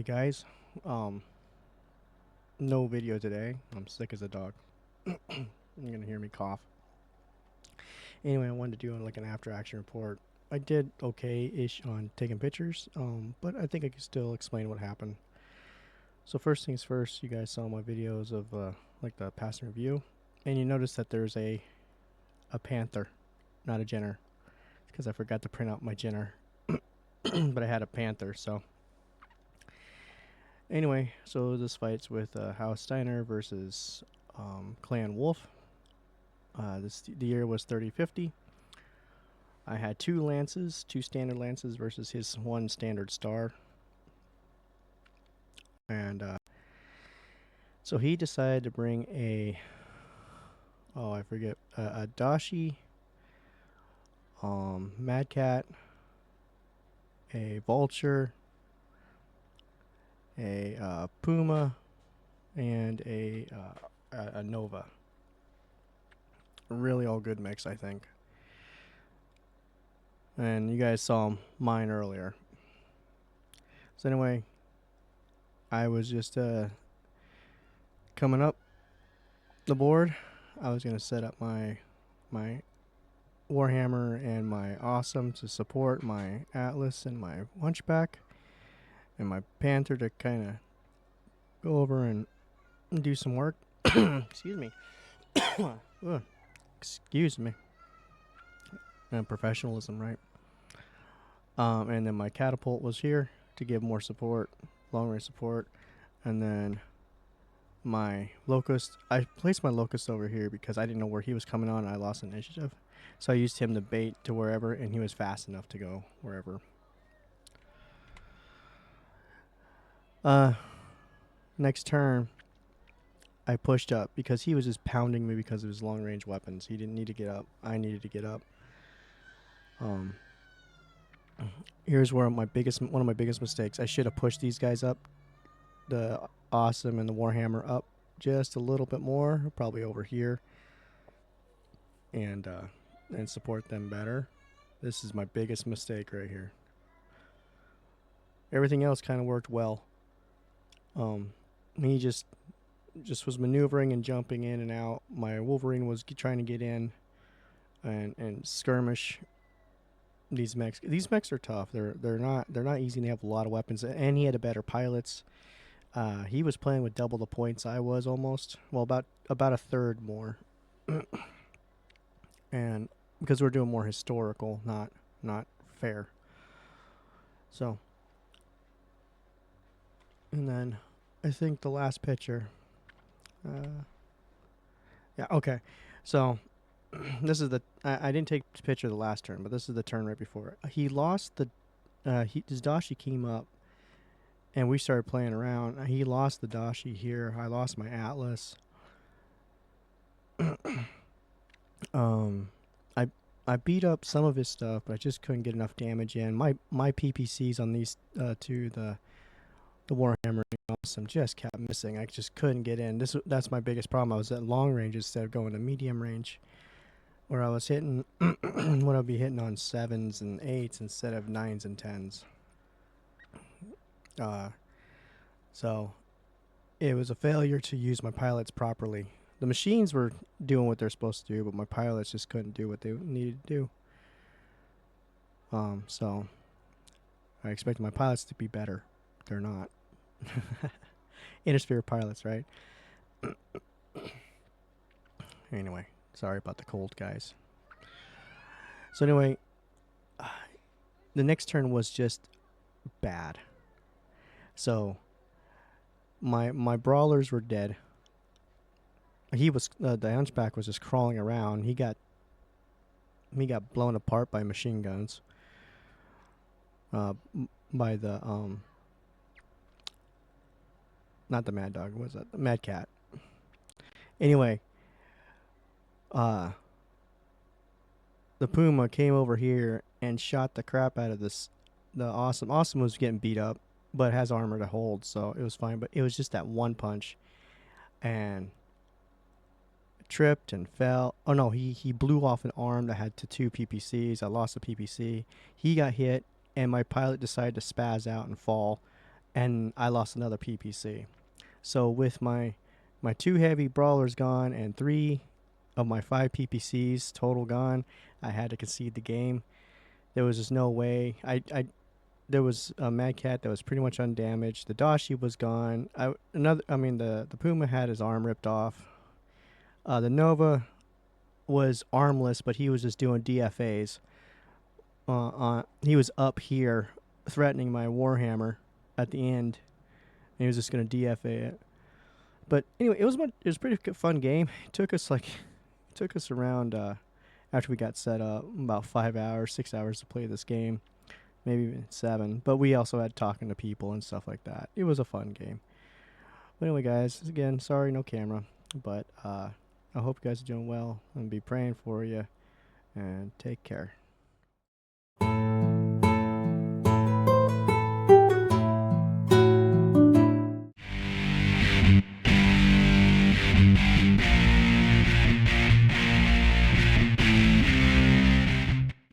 guys. Um, no video today. I'm sick as a dog. You're gonna hear me cough. Anyway, I wanted to do like an after action report. I did okay-ish on taking pictures, but I think I can still explain what happened. So first things first, you guys saw my videos of like the passing review, and you notice that there's a panther, not a Jenner, because I forgot to print out my Jenner, but I had a panther. So anyway, so this fight's with House Steiner versus Clan Wolf. The year was 3050. I had two lances, two standard lances versus his one standard star. And so he decided to bring I forget, a Dashi, Mad Cat, a Vulture, a Puma, and a Nova. Really all good mix, I think. And you guys saw mine earlier. So anyway, I was just coming up the board. I was gonna set up my Warhammer and my Awesome to support my Atlas and my Hunchback, and my Panther to kind of go over and do some work. Excuse me. Excuse me. And professionalism, right? And then my catapult was here to give more support, long range support. And then my locust, I placed my locust over here because I didn't know where he was coming on and I lost initiative. So I used him to bait to wherever, and he was fast enough to go wherever. Next turn, I pushed up because he was just pounding me because of his long range weapons. He didn't need to get up. I needed to get up. Here's where one of my biggest mistakes. I should have pushed these guys up, the Awesome and the Warhammer up just a little bit more, probably over here, and support them better. This is my biggest mistake right here. Everything else kind of worked well. He just was maneuvering and jumping in and out. My Wolverine was trying to get in and skirmish these mechs. These mechs are tough. They're not easy. They have a lot of weapons, and he had a better pilots. He was playing with double the points I was almost. Well, about a third more. And because we're doing more historical, not fair. So, and then I think the last picture. Yeah, okay. So this is I didn't take a picture of the last turn, but this is the turn right before. He lost his Dashi came up, and we started playing around. He lost the Dashi here. I lost my Atlas. I beat up some of his stuff, but I just couldn't get enough damage in. My PPCs on these two, the Warhammer and Awesome, just kept missing. I just couldn't get in. That's my biggest problem. I was at long range instead of going to medium range, where I was hitting what I'd be hitting on 7s and 8s instead of 9s and 10s. So it was a failure to use my pilots properly. The machines were doing what they're supposed to do, but my pilots just couldn't do what they needed to do. So I expected my pilots to be better. They're not. Intersphere pilots, right? Anyway, sorry about the cold, guys. So anyway, the next turn was just bad. So my brawlers were dead. He was the Hunchback was just crawling around. He got blown apart by machine guns. By the not the Mad Dog, was that the Mad Cat? Anyway, the Puma came over here and shot the crap out of the Awesome. Awesome was getting beat up, but has armor to hold, so it was fine. But it was just that one punch, and tripped and fell. Oh no, he blew off an arm that had two PPCs. I lost a PPC. He got hit, and my pilot decided to spaz out and fall, and I lost another PPC. So with my 2 heavy brawlers gone and 3 of my 5 PPCs total gone, I had to concede the game. There was just no way. There was a Mad Cat that was pretty much undamaged. The Dashi was gone. The Puma had his arm ripped off. The Nova was armless, but he was just doing DFAs. He was up here threatening my Warhammer at the end, and he was just going to DFA it. But anyway, it was a pretty fun game. It took us around after we got set up about 5 hours, 6 hours to play this game, maybe even 7. But we also had talking to people and stuff like that. It was a fun game. But anyway, guys, again, sorry no camera, but I hope you guys are doing well and be praying for you, and take care.